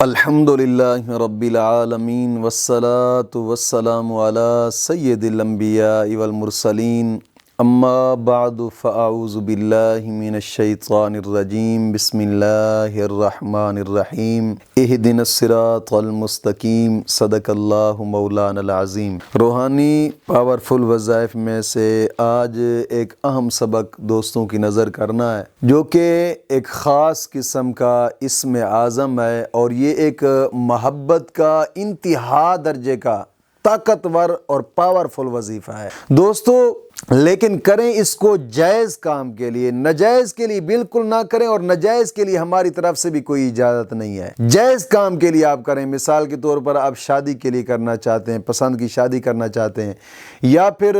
الحمدللہ رب العالمین والصلاة والسلام علی سید الانبیاء والمرسلین اما بعد فاعوذ باللہ من الشیطان الرجیم بسم اللہ الرحمن الرحیم اہدنا الصراط المستقیم صدق اللہ مولانا العظیم۔ روحانی پاورفل وظائف میں سے آج ایک اہم سبق دوستوں کی نظر کرنا ہے، جو کہ ایک خاص قسم کا اسم اعظم ہے، اور یہ ایک محبت کا انتہا درجے کا طاقتور اور پاورفل وظیفہ ہے دوستو، لیکن کریں اس کو جائز کام کے لیے، ناجائز کے لیے بالکل نہ کریں، اور ناجائز کے لیے ہماری طرف سے بھی کوئی اجازت نہیں ہے۔ جائز کام کے لیے آپ کریں، مثال کے طور پر آپ شادی کے لیے کرنا چاہتے ہیں، پسند کی شادی کرنا چاہتے ہیں، یا پھر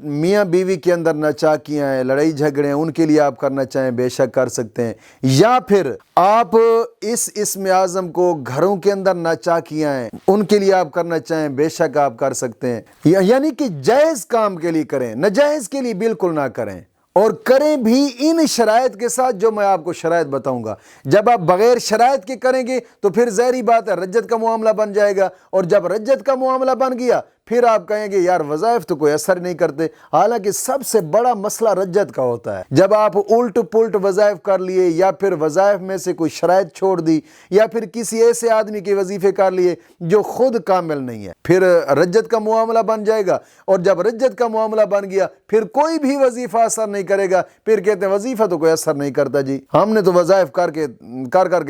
میاں بیوی کے اندر ناچاکیاں ہیں، لڑائی جھگڑے ہیں، ان کے لیے آپ کرنا چاہیں بے شک کر سکتے ہیں، یا پھر آپ اس اسم اعظم کو گھروں کے اندر ناچاکیاں ہیں ان کے لیے آپ کرنا چاہیں بے شک آپ کر سکتے ہیں، یعنی کہ جائز کام کے لیے کریں، ناجائز کے لیے بالکل نہ کریں، اور کریں بھی ان شرائط کے ساتھ جو میں آپ کو شرائط بتاؤں گا۔ جب آپ بغیر شرائط کے کریں گے تو پھر ظاہری بات ہے رجت کا معاملہ بن جائے گا، اور جب رجت کا معاملہ بن گیا پھر آپ کہیں گے یار وظائف تو کوئی اثر نہیں کرتے، حالانکہ سب سے بڑا مسئلہ رجت کا ہوتا ہے۔ جب آپ الٹ پلٹ وظائف کر لیے، یا پھر وظائف میں سے کوئی شرائط چھوڑ دی، یا پھر کسی ایسے آدمی کے وظیفے کر لیے جو خود کامل نہیں ہے، پھر رجت کا معاملہ بن جائے گا، اور جب رجت کا معاملہ بن گیا پھر کوئی بھی وظیفہ اثر نہیں کرے گا، پھر کہتے ہیں وظیفہ تو کوئی اثر نہیں کرتا جی، ہم نے تو وظائف کر کے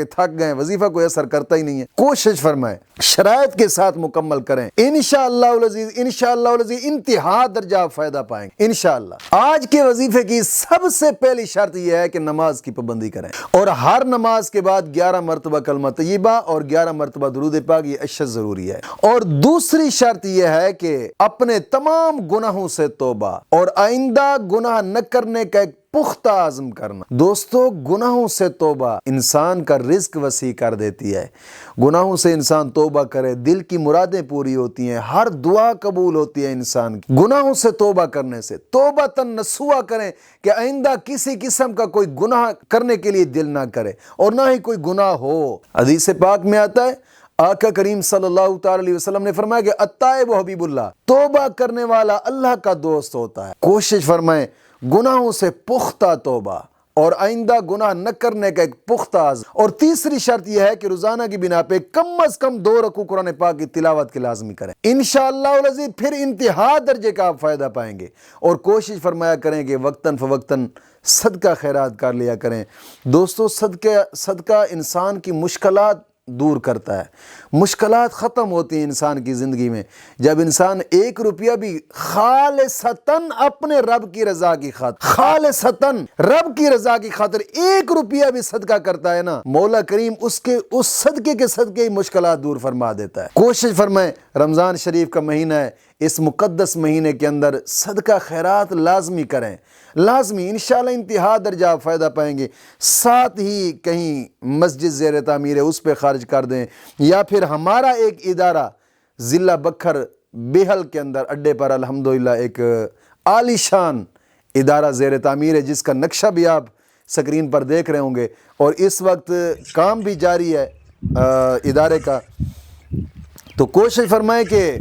تھک گئے، وظیفہ کوئی اثر کرتا ہی نہیں ہے۔ کوشش فرمائیں شرائط کے ساتھ مکمل کریں، انشاءاللہ العزیز انتہا درجہ آپ فائدہ پائیں گے انشاءاللہ۔ آج کے وظیفے کی سب سے پہلی شرط یہ ہے کہ نماز کی پابندی کریں، اور ہر نماز کے بعد 11 مرتبہ کلمہ طیبہ اور 11 مرتبہ درود پاک، یہ اشد ضروری ہے۔ اور دوسری شرط یہ ہے کہ اپنے تمام گناہوں سے توبہ اور آئندہ گناہ نہ کرنے کا ایک پختہ عزم کرنا۔ دوستو گناہوں سے توبہ انسان کا رزق وسیع کر دیتی ہے، گناہوں سے انسان توبہ کرے دل کی مرادیں پوری ہوتی ہیں، ہر دعا قبول ہوتی ہے انسان کی۔ گناہوں سے توبہ کرنے سے توبۃ نصوحا کریں کہ آئندہ کسی قسم کا کوئی گناہ کرنے کے لیے دل نہ کرے، اور نہ ہی کوئی گناہ ہو۔ حدیث پاک میں آتا ہے، آقا کریم صلی اللہ تعالی علیہ وسلم نے فرمایا کہ التائب حبیب اللہ، توبہ کرنے والا اللہ کا دوست ہوتا ہے۔ کوشش فرمائیں گناہوں سے پختہ توبہ اور آئندہ گناہ نہ کرنے کا ایک پختہ عزم۔ اور تیسری شرط یہ ہے کہ روزانہ کی بنا پہ کم از کم 2 رکوع قرآن پاک کی تلاوت کی لازمی کریں، انشاءاللہ العزیز پھر انتہا درجے کا آپ فائدہ پائیں گے۔ اور کوشش فرمایا کریں کہ وقتاً فوقتاً صدقہ خیرات کر لیا کریں دوستو۔ صدقہ انسان کی مشکلات دور کرتا ہے، مشکلات ختم ہوتی ہیں انسان کی زندگی میں۔ جب انسان 1 روپیہ بھی خالصتاً اپنے رب کی رضا کی خاطر، خالصتاً رب کی رضا کی خاطر 1 روپیہ بھی صدقہ کرتا ہے نا، مولا کریم اس صدقے کے صدقے ہی مشکلات دور فرما دیتا ہے۔ کوشش فرمائیں رمضان شریف کا مہینہ ہے، اس مقدس مہینے کے اندر صدقہ خیرات لازمی کریں، لازمی، انشاءاللہ انتہا درجہ آپ فائدہ پائیں گے۔ ساتھ ہی کہیں مسجد زیر تعمیر ہے اس پہ خرچ کر دیں، یا پھر ہمارا ایک ادارہ ضلع بکھر بیہل کے اندر اڈے پر الحمدللہ ایک عالی شان ادارہ زیر تعمیر ہے، جس کا نقشہ بھی آپ سکرین پر دیکھ رہے ہوں گے، اور اس وقت کام بھی جاری ہے ادارے کا۔ تو کوشش فرمائیں کہ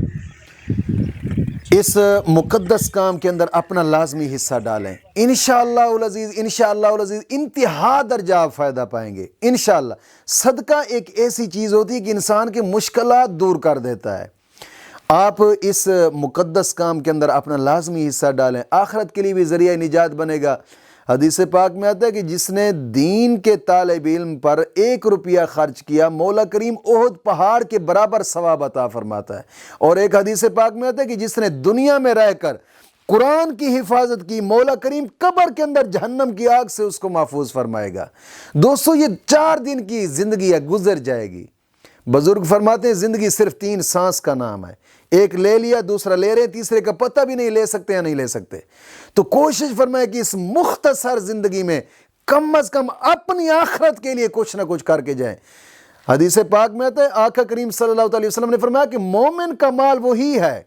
اس مقدس کام کے اندر اپنا لازمی حصہ ڈالیں، انشاءاللہ العزیز انتہا درجہ آپ فائدہ پائیں گے انشاءاللہ۔ صدقہ ایک ایسی چیز ہوتی ہے کہ انسان کے مشکلات دور کر دیتا ہے۔ آپ اس مقدس کام کے اندر اپنا لازمی حصہ ڈالیں، آخرت کے لیے بھی ذریعہ نجات بنے گا۔ حدیث پاک میں آتا ہے کہ جس نے دین کے طالب علم پر 1 روپیہ خرچ کیا، مولا کریم احد پہاڑ کے برابر ثواب عطا فرماتا ہے۔ اور ایک حدیث پاک میں آتا ہے کہ جس نے دنیا میں رہ کر قرآن کی حفاظت کی، مولا کریم قبر کے اندر جہنم کی آگ سے اس کو محفوظ فرمائے گا۔ دوستو یہ 4 دن کی زندگی ہے، گزر جائے گی۔ بزرگ فرماتے ہیں زندگی صرف 3 سانس کا نام ہے، ایک لے لیا، دوسرا لے رہے، تیسرے کا پتہ بھی نہیں لے سکتے یا نہیں لے سکتے۔ تو کوشش فرمائے کہ اس مختصر زندگی میں کم از کم اپنی آخرت کے لیے کچھ نہ کچھ کر کے جائیں۔ حدیث پاک میں آتا ہے، آقا کریم صلی اللہ علیہ وسلم نے فرمایا کہ مومن کا مال وہی ہے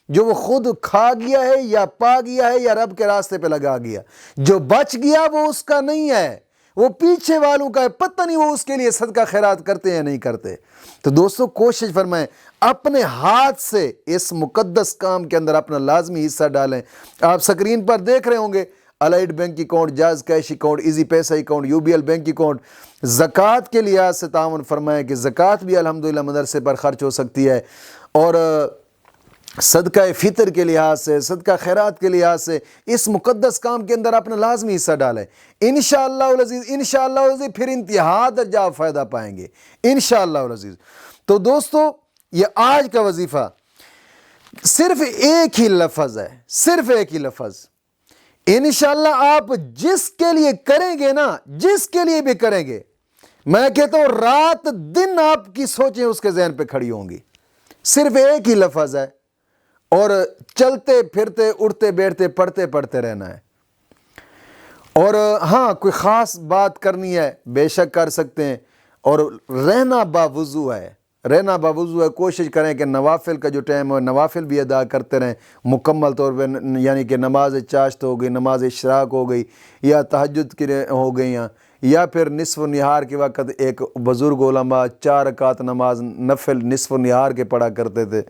جو وہ خود کھا گیا ہے یا پا گیا ہے یا رب کے راستے پہ لگا گیا، جو بچ گیا وہ اس کا نہیں ہے، وہ پیچھے والوں کا ہے، پتہ نہیں وہ اس کے لیے صدقہ خیرات کرتے ہیں یا نہیں کرتے۔ تو دوستو کوشش فرمائیں اپنے ہاتھ سے اس مقدس کام کے اندر اپنا لازمی حصہ ڈالیں۔ آپ سکرین پر دیکھ رہے ہوں گے Allied bank account, JazzCash account, Easypaisa account, U B L bank account. زکوٰۃ کے لحاظ سے تعاون فرمائیں کہ زکوٰۃ بھی الحمدللہ مدرسے پر خرچ ہو سکتی ہے، اور صدقہ فطر کے لحاظ سے، صدقہ خیرات کے لحاظ سے اس مقدس کام کے اندر اپنا لازمی حصہ ڈالیں۔ انشاءاللہ العزیز، انشاءاللہ العزیز پھر انتہا درجہ آپ فائدہ پائیں گے انشاءاللہ العزیز۔ تو دوستو یہ آج کا وظیفہ صرف ایک ہی لفظ ہے، صرف ایک ہی لفظ۔ انشاءاللہ آپ جس کے لیے کریں گے نا، جس کے لیے بھی کریں گے، میں کہتا ہوں رات دن آپ کی سوچیں اس کے ذہن پہ کھڑی ہوں گی۔ صرف ایک ہی لفظ ہے، اور چلتے پھرتے اٹھتے بیٹھتے پڑھتے رہنا ہے۔ اور ہاں کوئی خاص بات کرنی ہے بے شک کر سکتے ہیں، اور رہنا باوضو ہے، رہنا باوضو ہے۔ کوشش کریں کہ نوافل کا جو ٹائم ہے نوافل بھی ادا کرتے رہیں مکمل طور پہ، یعنی کہ نماز چاشت ہو گئی، نماز اشراق ہو گئی، یا تہجد کی ہو گئی، یا پھر نصف نہار کے وقت ایک بزرگ علماء 4 رکعت نماز نفل نصف نہار کے پڑھا کرتے تھے۔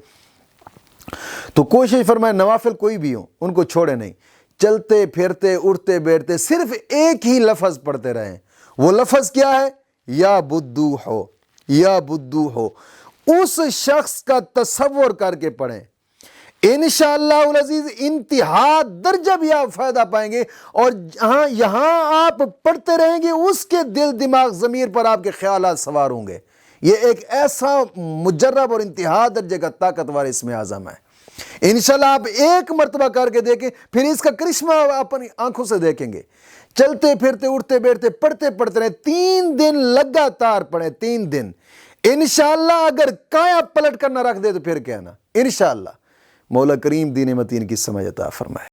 تو کوشش فرمائیں نوافل کوئی بھی ہوں ان کو چھوڑے نہیں، چلتے پھرتے اٹھتے بیٹھتے صرف ایک ہی لفظ پڑھتے رہیں۔ وہ لفظ کیا ہے؟ یا بدو ہو، یا بدو ہو۔ اس شخص کا تصور کر کے پڑھیں، انشاءاللہ العزیز انتہا درجہ بھی آپ فائدہ پائیں گے۔ اور ہاں یہاں آپ پڑھتے رہیں گے، اس کے دل دماغ ضمیر پر آپ کے خیالات سوار ہوں گے۔ یہ ایک ایسا مجرب اور انتہا درجے کا طاقتور اسم اعظم ہے۔ انشاءاللہ آپ ایک مرتبہ کر کے دیکھیں، پھر اس کا کرشمہ اپنی آنکھوں سے دیکھیں گے۔ چلتے پھرتے اٹھتے بیٹھتے پڑھتے رہیں، 3 دن لگاتار پڑھیں، 3 دن۔ انشاءاللہ اگر کایا پلٹ کر نہ رکھ دے تو پھر کہنا انشاءاللہ۔ مولا کریم دین متین کی سمجھ عطا فرمائے۔